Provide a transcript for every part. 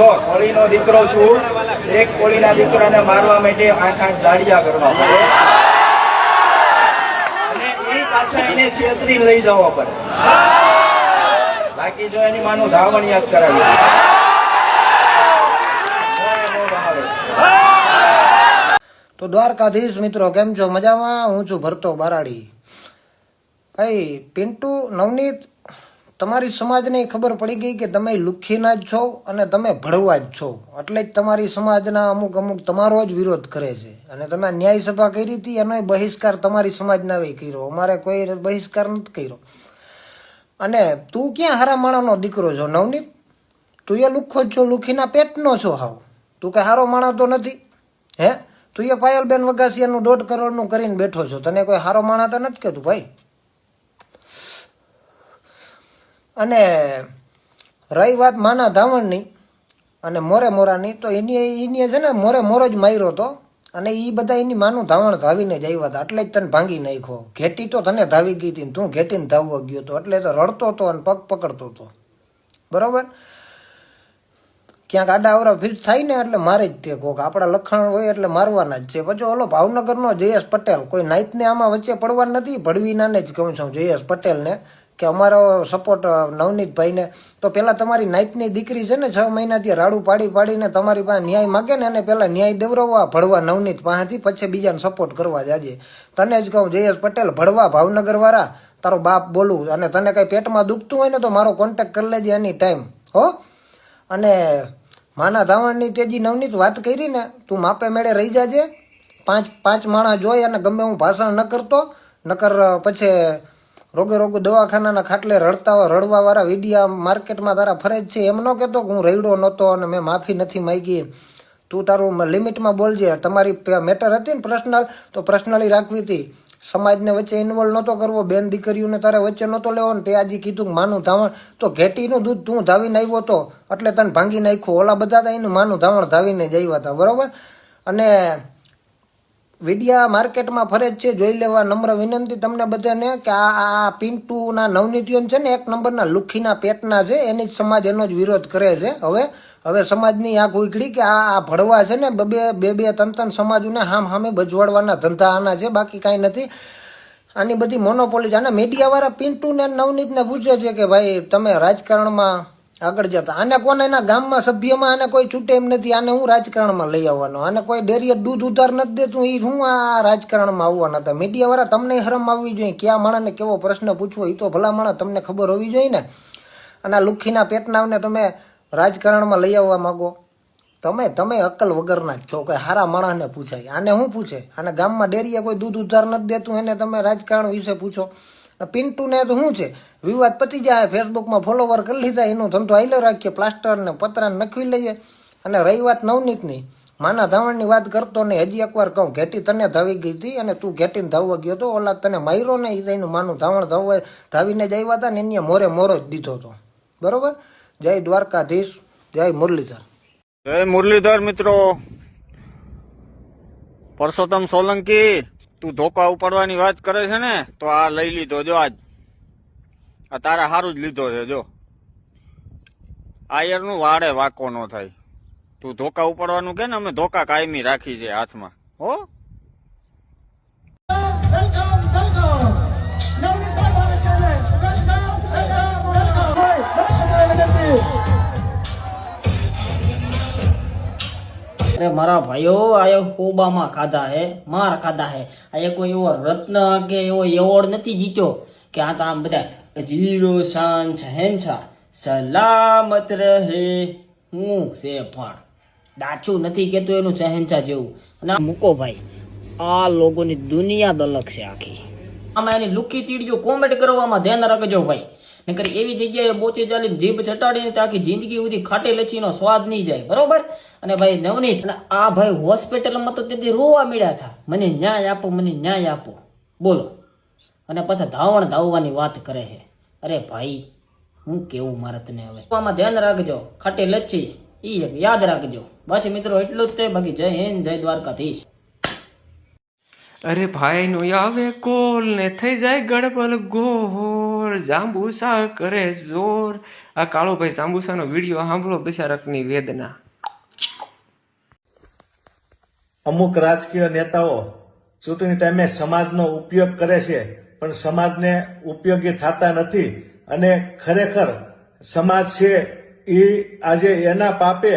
જો કોળીનો દીકરો છું, એક કોળીના દીકરાને મારવા માટે 8 દાડિયા કરવા પડે અને એ પાછા એને છેતરી લઈ જવા પડે. બાકી જો એની માનું ધાવણ યાદ કરાવી. તો દ્વારકાધીશ મિત્રો, કેમ છો? મજામાં? હું છું ભરતો બારાડી. ભાઈ પિન્ટુ, નવનીત, તમારી સમાજને ખબર પડી ગઈ કે તમે લુખ્ખીના જ છો અને તમે ભડવા જ છો, એટલે જ તમારી સમાજના અમુક તમારો જ વિરોધ કરે છે. અને તમે ન્યાય સભા કરી હતી, એનો બહિષ્કાર તમારી સમાજના કર્યો, અમારે કોઈ બહિષ્કાર નથી કર્યો. અને તું ક્યાં હારા માણાનો દીકરો છો નવનીત? તું એ લુખ્ખો જ છો, લુખ્ખીના પેટનો છો હાવ. તું કઈ હારો માણસ તો નથી. હે, તું એ પાયલબેન વગાસિયાનું 1.5 કરોડનું કરીને બેઠો છો, તને કોઈ હારો માણસ તો નથી કહેતું ભાઈ. અને રહી વાત માના ધાવણની અને મોરે મોરાની, તો એની છે ને મોરે મોરો જ માર્યો હતો અને એ બધા એની માનું ધાવણ ધાવીને જ આવ્યા હતા, એટલે જ તને ભાંગી નાખ્યો. ઘેટી તો તને ધાવી ગઈ હતી, તું ઘેટીને ધાવવા ગયો હતો, એટલે તો રડતો હતો અને પગ પકડતો હતો. બરોબર? ક્યાંક આડા અવરા ફિટ થાય ને એટલે મારે જ તે કોક આપણા લખણ હોય એટલે મારવાના જ છે. પછી ઓલો ભાવનગરનો જયેશ પટેલ, કોઈ નાઈટને આમાં વચ્ચે પડવા નથી, ભડવીનાને જ કહું છું જયેશ પટેલને કે અમારો સપોર્ટ નવનીતભાઈને. તો પહેલાં તમારી નાઈટની દીકરી છે ને 6 મહિનાથી રાડું પાડીને તમારી પાસે ન્યાય માગે ને, એને પહેલાં ન્યાય દેવરાવવા ભડવા નવનીત પાસેથી, પછી બીજાને સપોર્ટ કરવા જાજે. તને જ કહું જયેશ પટેલ, ભડવા ભાવનગરવાળા, તારો બાપ બોલું. અને તને કંઈ પેટમાં દુખતું હોય ને તો મારો કોન્ટેક્ટ કરી લેજે એની ટાઈમ હો. અને માના ધાવણની તેજી નવનીત વાત કરી ને, તું માપે મેળે રહી જાજે. પાંચ માણસ જોઈ અને ગમે હું ભાષણ ન કરતો, નકર પછી રોગે દવાખાનાના ખાટલે રડવાવાળા વિડીયા માર્કેટમાં તારા ફરજ છે એમ ન કહેતો કે હું રડ્યો નહોતો અને મેં માફી નથી માંગી. તું તારું લિમિટમાં બોલજે. તમારી મેટર હતી ને પર્સનલ, તો પર્સનલી રાખવી હતી. સમાજને વચ્ચે ઇન્વોલ્વ નહોતો કરવો, બેન દીકરીઓને તારે વચ્ચે નહોતો લેવો ને. તે આજે કીધું કે માનું ધાવણ, તો ઘેટીનું દૂધ તું ધાવીને આવ્યો હતો એટલે તને ભાંગી નાખ્યો. ઓલા બધા હતા એનું માનું ધાવણ ધાવીને જ આવ્યા હતા. બરોબર? અને વિડિયા માર્કેટમાં ફરજ છે, જોઈ લેવા. નમ્ર વિનંતી તમને બધાને કે આ પિન્ટુના નવનીતિઓ છે ને 1 નંબરના લુખ્ખીના પેટના છે, એની જ સમાજ એનો જ વિરોધ કરે છે. હવે સમાજની આંખ ઉઘડી કે આ ભડવા છે ને બે ત્રણ સમાજોને સામે બજવાડવાના ધંધા આના છે, બાકી કાંઈ નથી. આની બધી મોનોપોલી છે. અને મીડિયાવાળા પિન્ટુને નવનીતને પૂછે છે કે ભાઈ તમે રાજકારણમાં આગળ જતા, આને કોને એના ગામમાં સભ્યમાં આને કોઈ છૂટે એમ નથી, આને હું રાજકારણમાં લઈ આવવાનો, આને કોઈ ડેરીએ દૂધ ઉધાર નથી દેતું, એ હું આ રાજકારણમાં આવવાના હતા. મીડિયાવાળા તમને હરમ આવવી જોઈએ, ક્યાં માણસને કેવો પ્રશ્ન પૂછવો એ તો ભલા માણસ તમને ખબર હોવી જોઈએ ને. અને આ લુખ્ખીના પેટનાવને તમે રાજકારણમાં લઈ આવવા માગો. તમે અક્કલ વગરના જ છો. કોઈ હારા માણસને પૂછાય, આને શું પૂછે? આને ગામમાં ડેરીએ કોઈ દૂધ ઉધાર નથી દેતું, એને તમે રાજકારણ વિશે પૂછો. પિન્ટુને તો શું છે, વિવાદ પતી જાય, ફેસબુકમાં ફોલોવર કરી લીધા, એનો ધંધો હાઈલો રાખીએ, પ્લાસ્ટર ને પતરાને નખવી લઈએ. અને રહી વાત નવનીતની, માના ધાવણની વાત કરતો ને, હજી એકવાર કહું, ઘેટી તને ધાવી ગઈ હતી અને તું ઘેટીને ધાવવા ગયો હતો. ઓલા તને માર્યો ને, એનું માનું ધાવણ ધાવીને જ આવ્યા હતા ને, એને મોરે મોરો જ દીધો હતો. બરોબર? જય દ્વારકાધીશ, જય મુરલીધર. જય મુરલીધર. મિત્રો, પરસોત્તમ સોલંકી, તું ધોકા ઉપાડવાની વાત કરે છે ને, તો આ લઈ લીધો જો. આજ આ તારા સારું જ લીધો છે જો. આયર નું વાડે વાકો નો થાય. તું ધોકા ઉપાડવાનું કે ને, અમે ધોકા કાયમી રાખી છે હાથમાં હો. અરે મારા ભાઈઓ, આ કોબામાં ખાધા હે, માર ખાધા હે. આ કોઈ એવો રત્ન કે એવો એવોર્ડ નથી જીત્યો કે આ તો આમ બધા જીરો શાન શહેનશાહ સલામત રહે હું છે, પણ ડાચું નથી કેતું એનું શહેનશાહ જેવું. અને મૂકો ભાઈ, આ લોકોની દુનિયા જ અલગ છે આખી. આમાં એની લુખી તીડીઓ કોમેન્ટ કરવામાં ધ્યાન રાખજો ભાઈ, નકર એવી જગ્યાએ બોચી ચાલીને જીભ ચટાડીને આખી જિંદગી સુધી ખાટી લચીનો સ્વાદ નહીં જાય. બરોબર? અને ભાઈ નવનીત, આ ભાઈ હોસ્પિટલમાં તો તેથી રોવા મળ્યા હતા, મને ન્યાય આપો, મને ન્યાય આપો. બોલો. અને પાછા ધાવવાની વાત કરે છે. અરે ભાઈ, હું કેવું મારે તને હવે, આમાં ધ્યાન રાખજો. ખાટી લચ્છી ઈ યાદ રાખજો. બસ મિત્રો, એટલું જ તે. બાકી જય હિન્દ, જય દ્વારકાધીશ. અરે ભાઈ નો આવે કોલ ને થઈ જાય ગડબડ ગોળ, જાંબુસા કરે જોર. આ કાળુભાઈ જાંબુસાનો વિડીયો સાંભળો, બિચારકની વેદના. અમુક રાજકીય નેતાઓ ચૂંટણી ટાઈમે સમાજનો ઉપયોગ કરે છે, પણ સમાજને ઉપયોગી થતા નથી. અને ખરેખર સમાજ છે એ આજે એના પાપે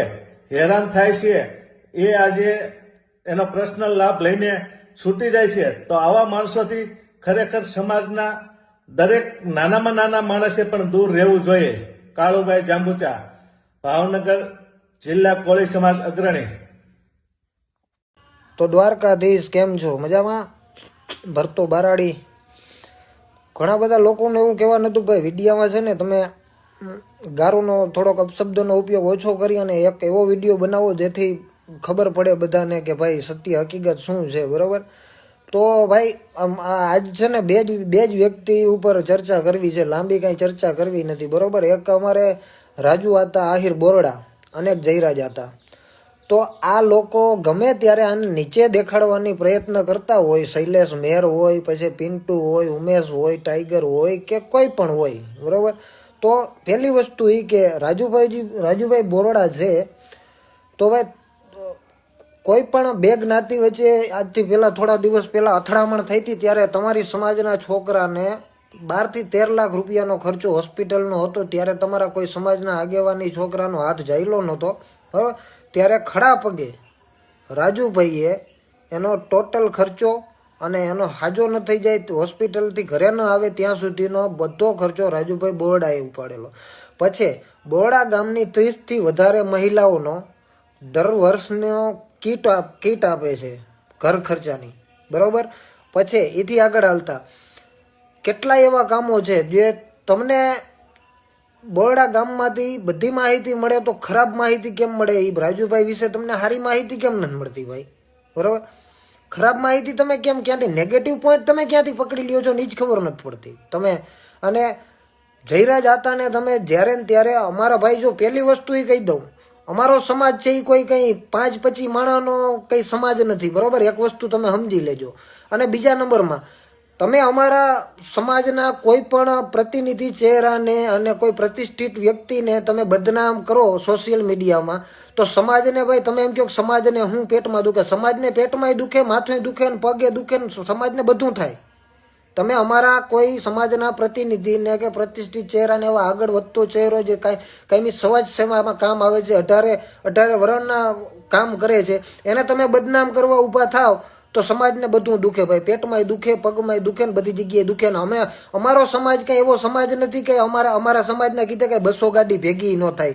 હેરાન થાય છે, એ આજે એનો પર્સનલ લાભ લઈને છૂટી જાય છે. તો આવા માણસોથી ખરેખર સમાજના દરેક નાનામાં નાના માણસે પણ દૂર રહેવું જોઈએ. કાળુભાઈ જાંબુચા, ભાવનગર જિલ્લા કોળી સમાજ અગ્રણી. તો દ્વારકાધીશ કેમ છો? મજામાં? ભરતો બારાડી. ઘણા બધા લોકોને એવું કહેવા નતું ભાઈ, વિડીયામાં છે ને તમે ગારોનો થોડોક અપશબ્દોનો ઉપયોગ ઓછો કરી અને એક એવો વિડીયો બનાવો જેથી ખબર પડે બધાને કે ભાઈ સત્ય હકીકત શું છે, બરાબર? તો ભાઈ આજ છે ને બે જ વ્યક્તિ ઉપર ચર્ચા કરવી છે, લાંબી કાંઈ ચર્ચા કરવી નથી, બરાબર? એક અમારે રાજુ હતા આહિર બોરડા અને એક જયરાજ હતા. તો આ લોકો ગમે ત્યારે આને નીચે દેખાડવાની પ્રયત્ન કરતા હોય, શૈલેષ મેર હોય, પછી પિન્ટુ હોય, ઉમેશ હોય, ટાઈગર હોય કે કોઈ પણ હોય, બરાબર? તો પહેલી વસ્તુ એ કે રાજુભાઈ બોરડા છે, તો ભાઈ કોઈ પણ બે જ્ઞાતિ વચ્ચે આજથી પહેલાં થોડા દિવસ પહેલાં અથડામણ થઈ હતી, ત્યારે તમારી સમાજના છોકરાને 12 થી 13 લાખ રૂપિયાનો ખર્ચો હોસ્પિટલનો હતો. ત્યારે તમારા કોઈ સમાજના આગેવાની છોકરાનો હાથ જાયલો નહોતો, બરાબર? ત્યારે ખડા પગે રાજુભાઈએ એનો ટોટલ ખર્ચો અને એનો હાજો ન થઈ જાય, હોસ્પિટલથી ઘરે ન આવે ત્યાં સુધીનો બધો ખર્ચો રાજુભાઈ બોરડાએ ઉપાડેલો. પછી બોરડા ગામની 30 થી વધારે મહિલાઓનો દર વર્ષનો કીટ આપે છે ઘર ખર્ચાની, બરાબર? પછી એથી આગળ હાલતા કેટલાય એવા કામો છે જે તમને બોરડા ગામમાંથી બધી માહિતી મળે, તો ખરાબ માહિતી કેમ મળે? એ રાજુભાઈ વિશે તમને સારી માહિતી કેમ નથી મળતી ભાઈ, બરાબર? ખરાબ માહિતી તમે કેમ, ક્યાંથી નેગેટિવ પોઈન્ટ તમે ક્યાંથી પકડી લ્યો છો ને એ જ ખબર નથી પડતી તમે. અને જયરાજ હતા ને તમે જ્યારે ને ત્યારે અમારા ભાઈ, જો પહેલી વસ્તુ એ કહી દઉં, અમારો સમાજ છે એ કોઈ કંઈ 5-25 માણસનો કંઈ સમાજ નથી, બરાબર? એક વસ્તુ તમે સમજી લેજો. અને બીજા નંબરમાં તમે અમારા સમાજના કોઈ પણ પ્રતિનિધિ ચહેરાને અને કોઈ પ્રતિષ્ઠિત વ્યક્તિને તમે બદનામ કરો સોશિયલ મીડિયામાં, તો સમાજને ભાઈ તમે એમ કહો સમાજને હું પેટમાં દુખે, સમાજને પેટમાંય દુખે, માથું દુખે ને પગે દુખે ને સમાજને બધું થાય. તમે અમારા કોઈ સમાજના પ્રતિનિધિને કે પ્રતિષ્ઠિત ચહેરાને એવા આગળ વધતો ચહેરો જે કાંઈ સમાજ સેવામાં કામ આવે છે, 18 વર્ષના કામ કરે છે, એને તમે બદનામ કરવા ઊભા થાવ તો સમાજને બધું દુખે ભાઈ, પેટમાંય દુખે, પગમાંય દુખે ને બધી જગ્યાએ દુખે. ને અમારો સમાજ કંઈ એવો સમાજ નથી કે અમારા સમાજના કીધે કંઈ 200 ગાડી ભેગી ન થાય,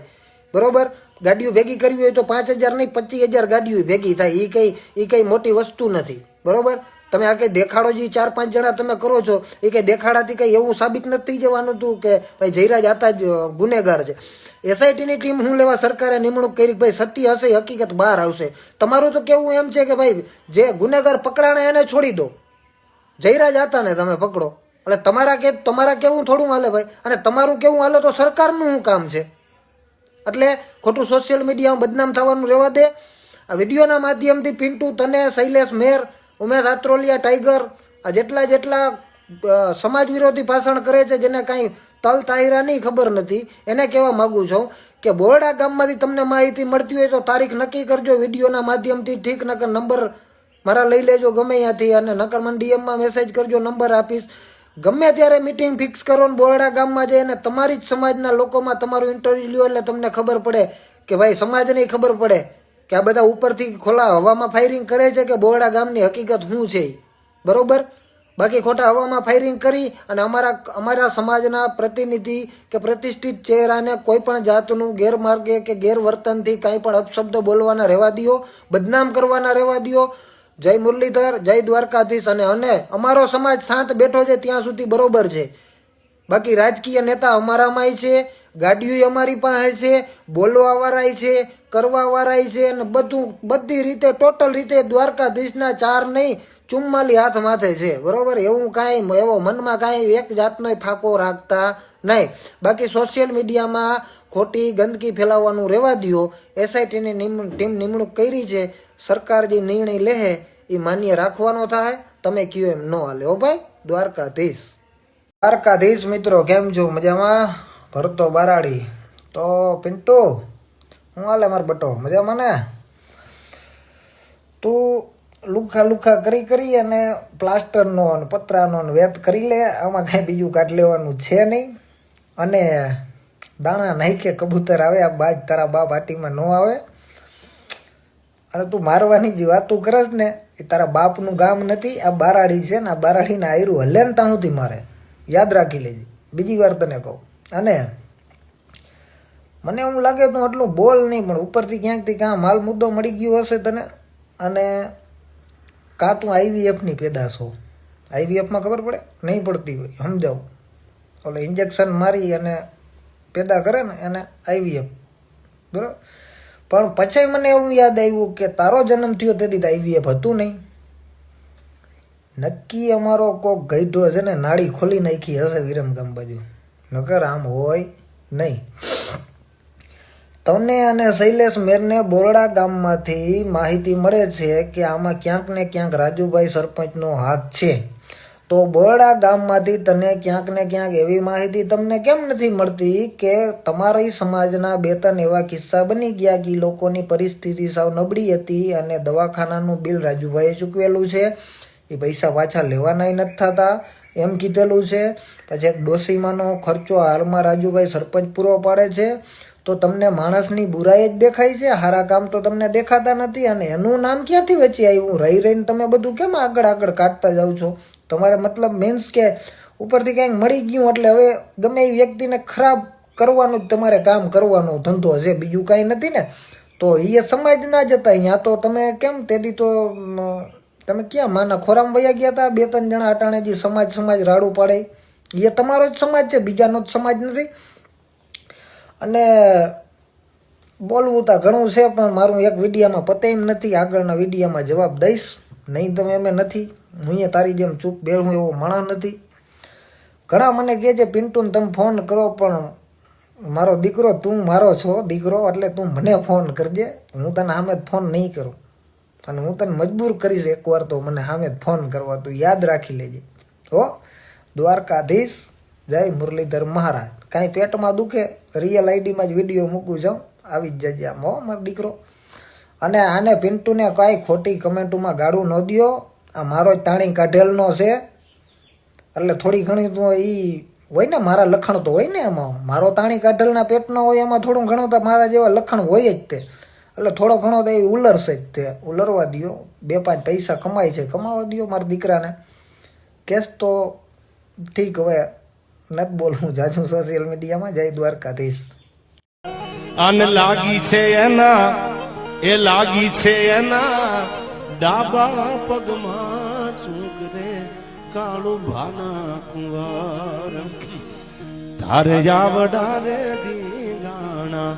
બરોબર? ગાડીઓ ભેગી કરવી હોય તો 5000 નહીં 25000 ગાડીઓ ભેગી થાય, એ કઈ મોટી વસ્તુ નથી, બરોબર? તમે આ કંઈ દેખાડો જે 4-5 જણા તમે કરો છો, એ કંઈ દેખાડાથી કંઈ એવું સાબિત નથી જવાનું હતું કે ભાઈ જયરાજ આતા જ ગુનેગાર છે. એસઆઈટીની ટીમ હું લેવા સરકારે નિમણૂક કરી, ભાઈ સત્ય હશે, હકીકત બહાર આવશે. તમારું તો કેવું એમ છે કે ભાઈ જે ગુનેગાર પકડાણે એને છોડી દો, જયરાજ આતા ને તમે પકડો, એટલે તમારા કેવું થોડું હાલે ભાઈ? અને તમારું કેવું હાલે તો સરકારનું શું કામ છે? એટલે ખોટું સોશિયલ મીડિયામાં બદનામ થવાનું રહેવા દે. આ વિડીયોના માધ્યમથી પિન્ટુ, તને, શૈલેષ મેર, ઉમેશ આત્રોલિયા, ટાઈગર, આ જેટલા સમાજ વિરોધી ભાષણ કરે છે, જેને કાંઈ તલ તાહિરા નહીં ખબર નથી, એને કહેવા માગું છું કે બોરડા ગામમાંથી તમને માહિતી મળતી હોય તો તારીખ નક્કી કરજો વિડીયોના માધ્યમથી, ઠીક? નકર નંબર મારા લઈ લેજો ગમે ત્યાંથી, અને નકર મને ડીએમમાં મેસેજ કરજો, નંબર આપીશ. ગમે ત્યારે મિટિંગ ફિક્સ કરો ને બોરડા ગામમાં જઈને તમારી જ સમાજના લોકોમાં તમારું ઇન્ટરવ્યુ લ્યો, એટલે તમને ખબર પડે કે ભાઈ સમાજને ખબર પડે કે આ બધા ઉપરથી ખોલા હવામાં ફાયરિંગ કરે છે કે બોરડા ગામની હકીકત શું છે, બરોબર? બાકી ખોટા હવામાં ફાયરિંગ કરી અને અમારા સમાજના પ્રતિનિધિ કે પ્રતિષ્ઠિત ચહેરાને કોઈ પણ જાતનું ગેરમાર્ગે કે ગેરવર્તનથી કાંઈ પણ અપશબ્દ બોલવાના રહેવા દો, બદનામ કરવાના રહેવા દો. જય મુરલીધર, જય દ્વારકાધીશ. અને અમારો સમાજ શાંત બેઠો છે ત્યાં સુધી બરોબર છે. બાકી રાજકીય નેતા અમારામાંય છે, ગાડીઓ અમારી પાસે છે, બોલવાવાળાય છે, કરવાવાળાય છે, અને બધી રીતે ટોટલ રીતે દ્વારકાધીશના 4 નહીં 44 હાથ માથે છે, બરોબર? એવું કાંઈ એવો મનમાં કાંઈ એક જાતનો ફાંકો રાખતા નહીં. બાકી સોશિયલ મીડિયામાં ખોટી ગંદકી ફેલાવવાનું રહેવા દો. એસઆઈટીની ટીમ નિમણૂક કરી છે, સરકાર જે નિર્ણય લે એ માન્ય રાખવાનો થાય. તમે કયો એમ ન હાલે હો ભાઈ. દ્વારકાધીશ મિત્રો કેમ છો? મજામાં? ભરતો બારાડી. તો પિન્ટુ હું હાલે માર બટો? મજામાં ને? તું લુખા કરી અને પ્લાસ્ટરનો અને પતરાનો વેત કરી લે. આમાં કાંઈ બીજું કાઢ લેવાનું છે નહીં. અને દાણા નાખે કબૂતર આવે, આ બાજ તારા બાપ હાટીમાં ન આવે. અને તું મારવાની જે વાતું કરસ ને એ તારા બાપનું ગામ નથી, આ બારાડી છે ને. આ બારાડીના આયરું હલે ને ત્યાં સુધી મારે યાદ રાખી લેજે. બીજી વાર તને કહું. અને મને એવું લાગે તું એટલું બોલ નહીં, પણ ઉપરથી ક્યાંકથી કાં માલ મુદ્દો મળી ગયો હશે તને. અને કાં તું IVFની પેદાશ હો. IVFમાં ખબર પડે? નહીં પડતી હોય, સમજાવું. ઓલે ઇન્જેક્શન મારી અને પેદા કરે ને એને IVF, બરાબર. પણ પછી મને એવું યાદ આવ્યું કે તારો જન્મ થયો તેથી IVF હતું નહીં. નક્કી અમારો કોક ગઈઢો છે ને નાળી ખોલી નાખી હશે વિરમગામ બાજુ, નકર આમ હોય નહીં. તમને અને શૈલેષ મેરને બોરડા ગામમાંથી માહિતી મળે છે કે આમાં ક્યાંક ને ક્યાંક રાજુભાઈ સરપંચનો હાથ છે. તો બોરડા ગામમાંથી તને ક્યાંક ને ક્યાંક એવી માહિતી તમને કેમ નથી મળતી કે તમારી સમાજના 2-3 એવા કિસ્સા બની ગયા કે લોકોની પરિસ્થિતિ સાવ નબળી હતી અને દવાખાનાનું બિલ રાજુભાઈએ ચૂકવેલું છે, એ પૈસા પાછા લેવાના નથી થતા એમ કીધેલું છે. પછી એક ડોસીમાનો ખર્ચો હાલમાં રાજુભાઈ સરપંચ પૂરો પાડે છે. તો તમને માણસની બુરાઈ જ દેખાય છે, સારા કામ તો તમને દેખાતા નથી. અને એનું નામ ક્યાંથી વચ્ચે આવ્યું? રહીને તમે બધું કેમ આગળ કાઢતા જાઓ છો? તમારે મતલબ મીન્સ કે ઉપરથી ક્યાંક મળી ગયું એટલે હવે ગમે એ વ્યક્તિને ખરાબ કરવાનું જ તમારે કામ કરવાનો ધંધો છે, બીજું કાંઈ નથી ને. તો એ સમાજ ના જતા અહીંયા તો તમે કેમ તેથી તો તમે ક્યાં માના ખોરામ વયા ગયા હતા? 2-3 જણા અટાણે જે સમાજ રાડું પાડે એ તમારો જ સમાજ છે, બીજાનો જ સમાજ નથી. અને બોલવું તો ઘણું છે પણ મારું એક વિડીયામાં પતે એમ નથી. આગળના વિડીયામાં જવાબ દઈશ. નહીં તો એમ નથી, હું અહીંયા તારી જેમ ચૂપ બેહું એવો માણસ નથી. ઘણા મને કહે છે પિન્ટુને તમે ફોન કરો, પણ મારો દીકરો તું મારો છો દીકરો એટલે તું મને ફોન કરજે. હું તને સામે જ ફોન નહીં કરું અને હું તને મજબૂર કરીશ એકવાર તો મને સામે જ ફોન કરવા. તું યાદ રાખી લેજે હો. દ્વારકાધીશ, જય મુરલીધર મહારાજ. કાંઈ પેટમાં દુખે રિયલ આઈડીમાં જ વિડીયો મૂકું જાઉં, આવી જ જજે આમ હો મારો દીકરો. અને આને પિન્ટુને કાંઈ ખોટી કમેન્ટોમાં ગાળું ન દો. આ મારો જ તાણી કાઢેલનો છે એટલે થોડી ઘણી તો એ હોય ને, મારા લખણ તો હોય ને એમાં. મારો તાણી કાઢેલના પેટનો હોય એમાં થોડું ઘણું તો મારા જેવા લખણ હોય જ તે. એટલે થોડો ઘણો તો એ ઉલરશે જ તે. ઉલરવા દો, 2-5 પૈસા કમાય છે, કમાવા દો મારા દીકરાને. કેસ તો ઠીક, હવે નથી બોલવું જાજુ સોશિયલ મીડિયામાં. જય દ્વારકાધીશ. અન લાગી છે એના, એ લાગી છે એના ડાબા પગમાં ચૂક રે કાળું ભાના કુંવાર તારે આવડા રે ધીંગાણા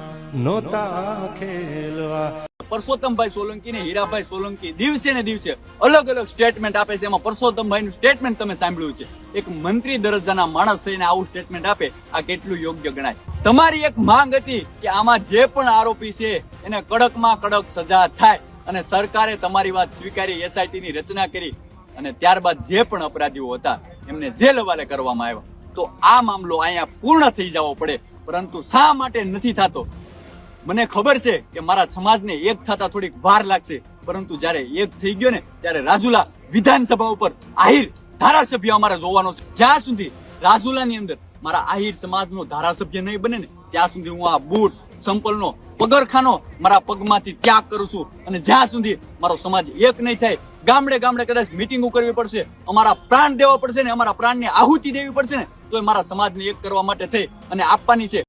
નોતા ખેલવા. પરસોત્તમભાઈ સોલંકી ને હીરાભાઈ સોલંકી દિવસે ને દિવસે અલગ અલગ સ્ટેટમેન્ટ આપે છે. એમાં પરસોત્તમભાઈ નું સ્ટેટમેન્ટ તમે સાંભળ્યું છે. એક મંત્રી દરજ્જાના માણસ થઈને આવું સ્ટેટમેન્ટ આપે, આ કેટલું યોગ્ય ગણાય? તમારી એક માંગ હતી કે આમાં જે પણ આરોપી છે એને કડકમાં કડક સજા થાય અને સરકારે તમારી વાત સ્વીકારી, SIT ની રચના કરી અને ત્યારબાદ જે પણ અપરાધીઓ હતા એમને જેલ હવાલે કરવામાં આવ્યા. તો આ મામલો અહીંયા પૂર્ણ થઈ જવો પડે, પરંતુ શા માટે નથી થતો? મને ખબર છે કે મારા સમાજને એક થતા થોડીક વાર લાગશે, પરંતુ જયારે એક થઈ ગયો ને ત્યારે રાજુલા વિધાનસભા ઉપર આહિર ધારાસભ્ય અમારે જોવાનો છે. જ્યાં સુધી રાજુલાની અંદર મારા આહિર સમાજનો ધારાસભ્ય નહીં બને ને ત્યાં સુધી હું આ બૂટ સંપલનો પગરખાનો મારા પગમાંથી ત્યાગ કરું છું. અને જ્યાં સુધી મારો સમાજ એક નહીં થાય, ગામડે ગામડે કદાચ મિટિંગો કરવી પડશે, અમારા પ્રાણ દેવા પડશે ને, અમારા પ્રાણની આહુતિ દેવી પડશે ને, તો મારા સમાજને એક કરવા માટે થઈ અને આપવાની છે.